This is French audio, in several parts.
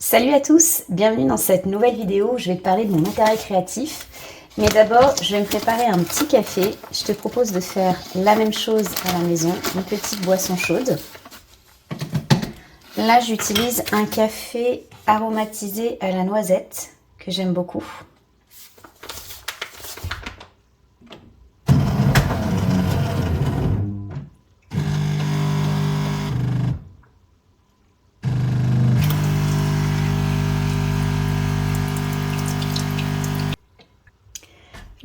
Salut à tous, bienvenue dans cette nouvelle vidéo où je vais te parler de mon matériel créatif. Mais d'abord, je vais me préparer un petit café. Je te propose de faire la même chose à la maison, une petite boisson chaude. Là, j'utilise un café aromatisé à la noisette que j'aime beaucoup.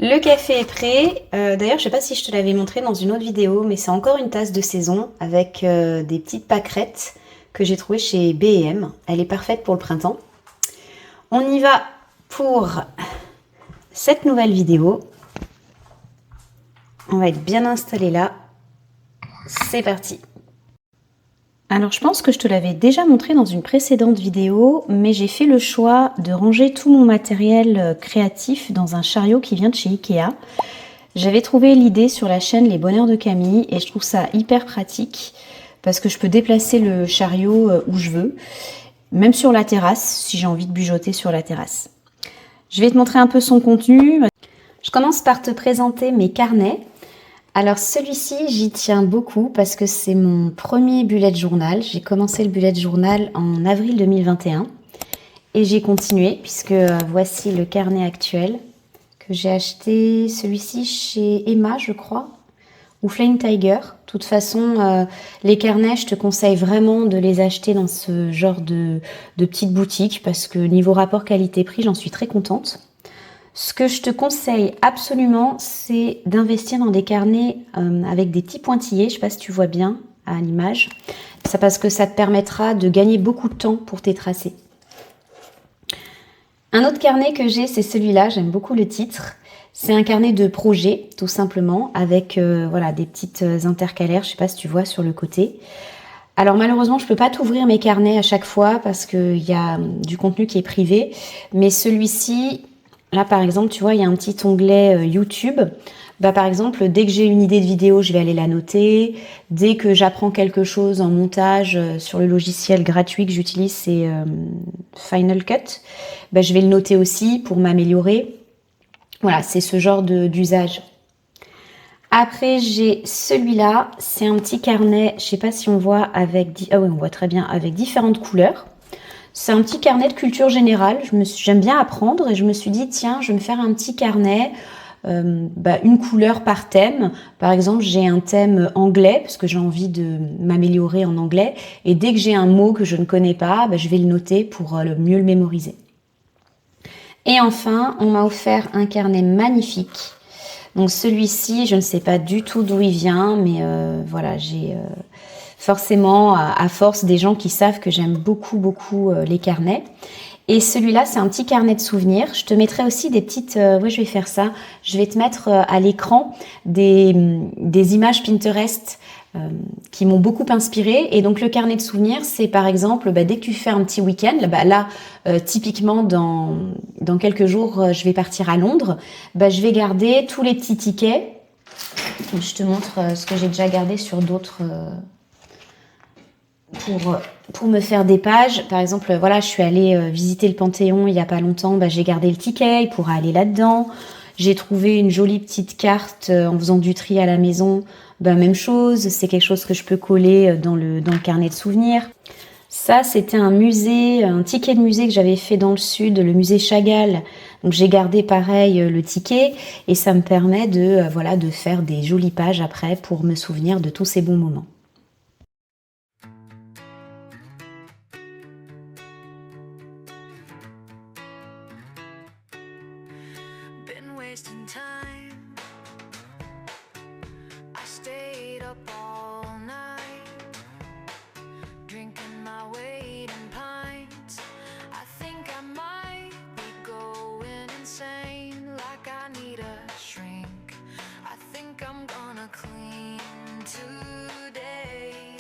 Le café est prêt. D'ailleurs, je ne sais pas si je te l'avais montré dans une autre vidéo, mais c'est encore une tasse de saison avec des petites pâquerettes que j'ai trouvées chez B&M. Elle est parfaite pour le printemps. On y va pour cette nouvelle vidéo. On va être bien installé là. C'est parti. Alors, je pense que je te l'avais déjà montré dans une précédente vidéo, mais j'ai fait le choix de ranger tout mon matériel créatif dans un chariot qui vient de chez Ikea. J'avais trouvé l'idée sur la chaîne Les Bonheurs de Camille et je trouve ça hyper pratique parce que je peux déplacer le chariot où je veux, même sur la terrasse, si j'ai envie de bujoter sur la terrasse. Je vais te montrer un peu son contenu. Je commence par te présenter mes carnets. Alors celui-ci, j'y tiens beaucoup parce que c'est mon premier bullet journal. J'ai commencé le bullet journal en avril 2021 et j'ai continué puisque voici le carnet actuel que j'ai acheté, celui-ci chez Emma, je crois, ou Flying Tiger. De toute façon, les carnets, je te conseille vraiment de les acheter dans ce genre de petite boutique parce que niveau rapport qualité-prix, j'en suis très contente. Ce que je te conseille absolument, c'est d'investir dans des carnets avec des petits pointillés. Je ne sais pas si tu vois bien à l'image. Ça parce que ça te permettra de gagner beaucoup de temps pour tes tracés. Un autre carnet que j'ai, c'est celui-là. J'aime beaucoup le titre. C'est un carnet de projet, tout simplement, avec voilà, des petites intercalaires. Je ne sais pas si tu vois sur le côté. Alors malheureusement, je ne peux pas t'ouvrir mes carnets à chaque fois parce qu'il y a du contenu qui est privé. Mais celui-ci... Là, par exemple, tu vois, il y a un petit onglet YouTube. Bah, par exemple, dès que j'ai une idée de vidéo, je vais aller la noter. Dès que j'apprends quelque chose en montage sur le logiciel gratuit que j'utilise, c'est Final Cut, bah, je vais le noter aussi pour m'améliorer. Voilà, c'est ce genre d'usage. Après, j'ai celui-là. C'est un petit carnet, je sais pas si on voit avec... Ah oui, on voit très bien, avec différentes couleurs. C'est un petit carnet de culture générale. J'aime bien apprendre et je me suis dit, tiens, je vais me faire un petit carnet, une couleur par thème. Par exemple, j'ai un thème anglais parce que j'ai envie de m'améliorer en anglais. Et dès que j'ai un mot que je ne connais pas, je vais le noter pour mieux le mémoriser. Et enfin, on m'a offert un carnet magnifique. Donc celui-ci, je ne sais pas du tout d'où il vient, mais voilà, j'ai... forcément, à force, des gens qui savent que j'aime beaucoup les carnets. Et celui-là, c'est un petit carnet de souvenirs. Je te mettrai aussi des petites... ouais, je vais faire ça. Je vais te mettre à l'écran des images Pinterest qui m'ont beaucoup inspirée. Et donc, le carnet de souvenirs, c'est par exemple, dès que tu fais un petit week-end, là, typiquement, dans quelques jours, je vais partir à Londres, je vais garder tous les petits tickets. Je te montre ce que j'ai déjà gardé sur d'autres... Pour me faire des pages. Par exemple, voilà, je suis allée visiter le Panthéon il n'y a pas longtemps, j'ai gardé le ticket pour aller là-dedans. J'ai trouvé une jolie petite carte en faisant du tri à la maison. Même chose, c'est quelque chose que je peux coller dans le carnet de souvenirs. Ça, c'était un musée, un ticket de musée que j'avais fait dans le sud, le musée Chagall. Donc j'ai gardé pareil le ticket et ça me permet de faire des jolies pages après pour me souvenir de tous ces bons moments. Wasting time. I stayed up all night, drinking my weight in pints. I think I might be going insane, like I need a shrink. I think I'm gonna clean today.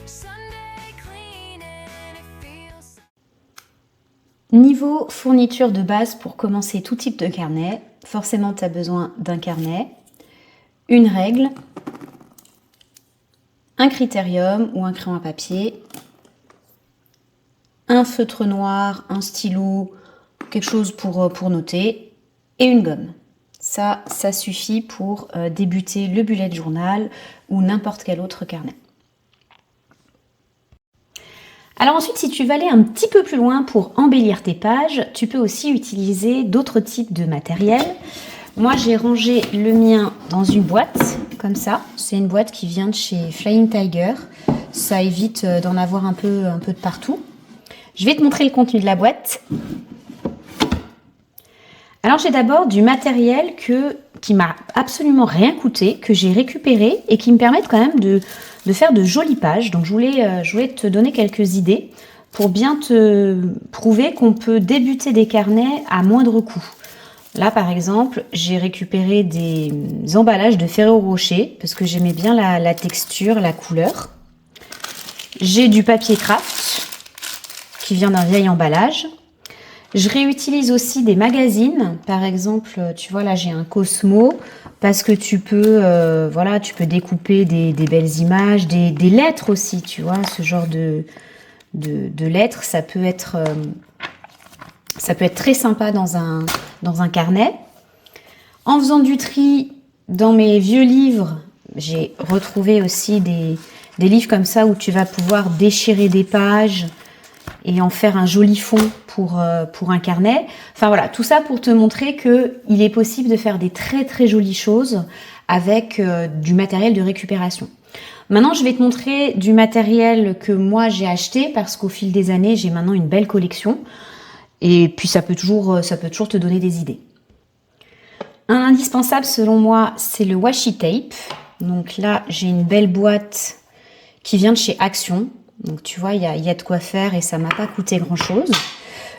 Sunday cleaning, it feels... Niveau fourniture de base pour commencer tout type de carnet, forcément tu as besoin d'un carnet, une règle, un critérium ou un crayon à papier, un feutre noir, un stylo, quelque chose pour noter et une gomme. Ça suffit pour débuter le bullet journal ou n'importe quel autre carnet. Alors ensuite, si tu veux aller un petit peu plus loin pour embellir tes pages, tu peux aussi utiliser d'autres types de matériel. Moi, j'ai rangé le mien dans une boîte, comme ça. C'est une boîte qui vient de chez Flying Tiger. Ça évite d'en avoir un peu de partout. Je vais te montrer le contenu de la boîte. Alors, j'ai d'abord du matériel qui m'a absolument rien coûté, que j'ai récupéré et qui me permettent quand même de faire de jolies pages. Donc, je voulais te donner quelques idées pour bien te prouver qu'on peut débuter des carnets à moindre coût. Là, par exemple, j'ai récupéré des emballages de Ferrero Rocher parce que j'aimais bien la texture, la couleur. J'ai du papier craft qui vient d'un vieil emballage. Je réutilise aussi des magazines. Par exemple, tu vois, là, j'ai un Cosmo parce que tu peux découper des belles images, des lettres aussi, tu vois, ce genre de lettres, ça peut être très sympa dans un carnet. En faisant du tri dans mes vieux livres, j'ai retrouvé aussi des livres comme ça où tu vas pouvoir déchirer des pages et en faire un joli fond pour un carnet. Enfin voilà, tout ça pour te montrer qu'il est possible de faire des très très jolies choses avec du matériel de récupération. Maintenant, je vais te montrer du matériel que moi j'ai acheté parce qu'au fil des années, j'ai maintenant une belle collection. Et puis ça peut toujours te donner des idées. Un indispensable selon moi, c'est le washi tape. Donc là, j'ai une belle boîte qui vient de chez Action. Donc tu vois, il y a de quoi faire et ça m'a pas coûté grand chose.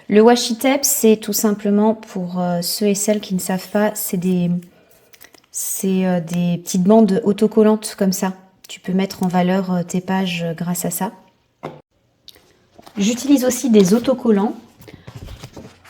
Le washi tape, c'est tout simplement pour ceux et celles qui ne savent pas, c'est des petites bandes autocollantes comme ça. Tu peux mettre en valeur tes pages grâce à ça. J'utilise aussi des autocollants.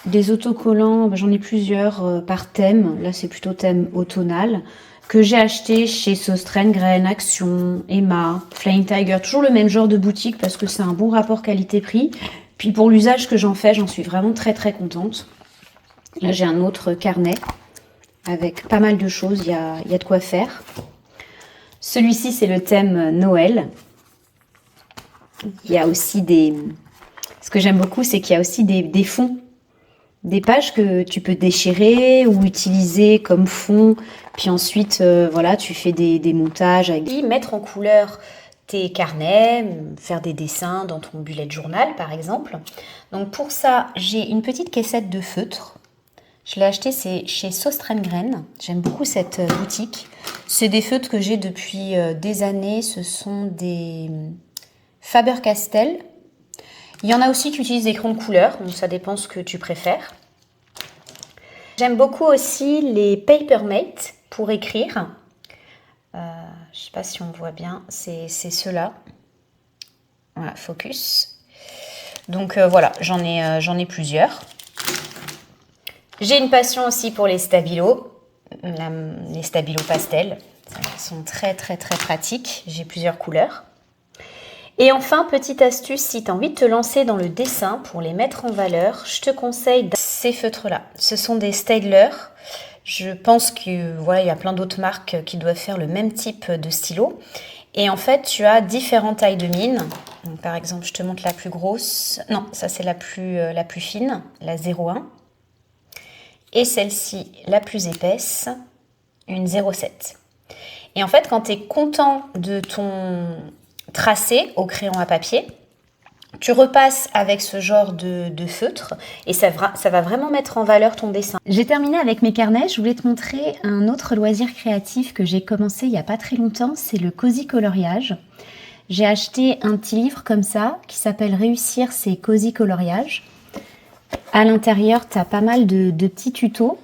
Des autocollants, j'en ai plusieurs par thème. Là, c'est plutôt thème automnal. Que j'ai acheté chez Söstrengren, Action, Emma, Flying Tiger. Toujours le même genre de boutique parce que c'est un bon rapport qualité-prix. Puis pour l'usage que j'en fais, j'en suis vraiment très très contente. Là, j'ai un autre carnet avec pas mal de choses. Il y a de quoi faire. Celui-ci, c'est le thème Noël. Il y a aussi Ce que j'aime beaucoup, c'est qu'il y a aussi des fonds. Des pages que tu peux déchirer ou utiliser comme fond. Puis ensuite, tu fais des montages avec... Mettre en couleur tes carnets, faire des dessins dans ton bullet journal, par exemple. Donc pour ça, j'ai une petite caissette de feutre. Je l'ai acheté, c'est chez Söstrengren. J'aime beaucoup cette boutique. C'est des feutres que j'ai depuis des années. Ce sont des Faber-Castell. Il y en a aussi qui utilisent des crayons de couleur, donc ça dépend ce que tu préfères. J'aime beaucoup aussi les Papermate pour écrire. Je ne sais pas si on voit bien, c'est ceux-là. Voilà, focus. Donc voilà, j'en ai plusieurs. J'ai une passion aussi pour les stabilos, les stabilos pastel. Ils sont très très très pratiques, j'ai plusieurs couleurs. Et enfin, petite astuce, si tu as envie de te lancer dans le dessin pour les mettre en valeur, je te conseille ces feutres-là. Ce sont des Staedtler. Je pense qu'il y a plein d'autres marques qui doivent faire le même type de stylo. Et en fait, tu as différentes tailles de mine. Donc, par exemple, je te montre la plus grosse. Non, ça c'est la plus fine, la 0,1. Et celle-ci, la plus épaisse, une 0,7. Et en fait, quand tu es content de ton tracé au crayon à papier, tu repasses avec ce genre de feutre et ça va vraiment mettre en valeur ton dessin. J'ai terminé avec mes carnets. Je voulais te montrer un autre loisir créatif que j'ai commencé il n'y a pas très longtemps, c'est le cosy coloriage. J'ai acheté un petit livre comme ça qui s'appelle Réussir ses cosy coloriages. À l'intérieur, tu as pas mal de petits tutos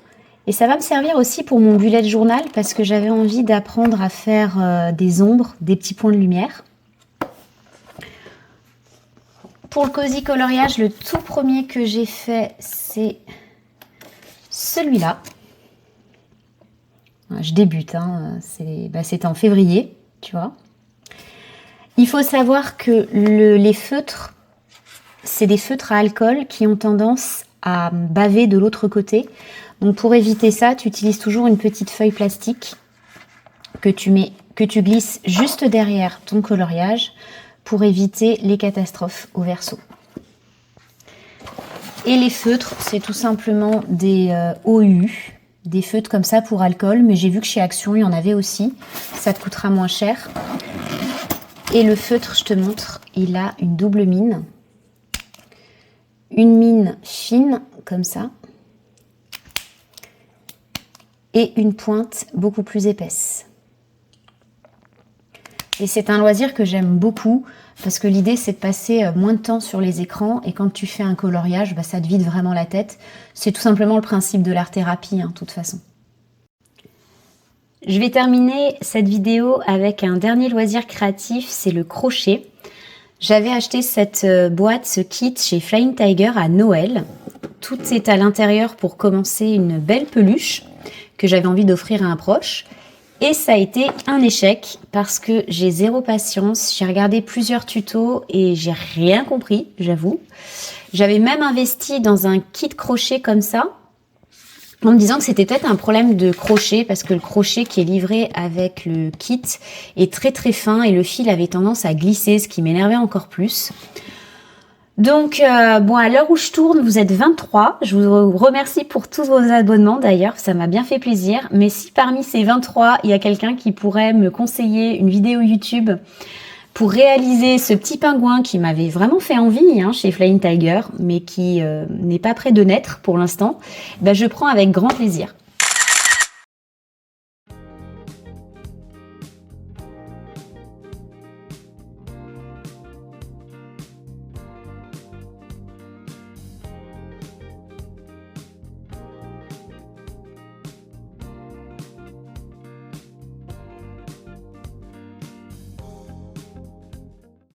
et ça va me servir aussi pour mon bullet journal parce que j'avais envie d'apprendre à faire des ombres, des petits points de lumière. Pour le cosy coloriage, le tout premier que j'ai fait, c'est celui-là. Je débute, hein. C'était en février, tu vois. Il faut savoir que les feutres c'est des feutres à alcool qui ont tendance à baver de l'autre côté. Donc pour éviter ça, tu utilises toujours une petite feuille plastique que tu glisses juste derrière ton coloriage pour éviter les catastrophes au verso. Et les feutres, c'est tout simplement des OU, des feutres comme ça pour alcool, mais j'ai vu que chez Action, il y en avait aussi. Ça te coûtera moins cher. Et le feutre, je te montre, il a une double mine. Une mine fine, comme ça. Et une pointe beaucoup plus épaisse. Et c'est un loisir que j'aime beaucoup parce que l'idée c'est de passer moins de temps sur les écrans et quand tu fais un coloriage, ça te vide vraiment la tête. C'est tout simplement le principe de l'art-thérapie, de toute façon. Je vais terminer cette vidéo avec un dernier loisir créatif, c'est le crochet. J'avais acheté cette boîte, ce kit chez Flying Tiger à Noël. Tout est à l'intérieur pour commencer une belle peluche que j'avais envie d'offrir à un proche. Et ça a été un échec parce que j'ai zéro patience. J'ai regardé plusieurs tutos et j'ai rien compris, j'avoue. J'avais même investi dans un kit crochet comme ça, en me disant que c'était peut-être un problème de crochet parce que le crochet qui est livré avec le kit est très très fin et le fil avait tendance à glisser, ce qui m'énervait encore plus. Donc, bon, à l'heure où je tourne, vous êtes 23. Je vous remercie pour tous vos abonnements d'ailleurs, ça m'a bien fait plaisir. Mais si parmi ces 23, il y a quelqu'un qui pourrait me conseiller une vidéo YouTube pour réaliser ce petit pingouin qui m'avait vraiment fait envie chez Flying Tiger, mais qui n'est pas près de naître pour l'instant, je prends avec grand plaisir.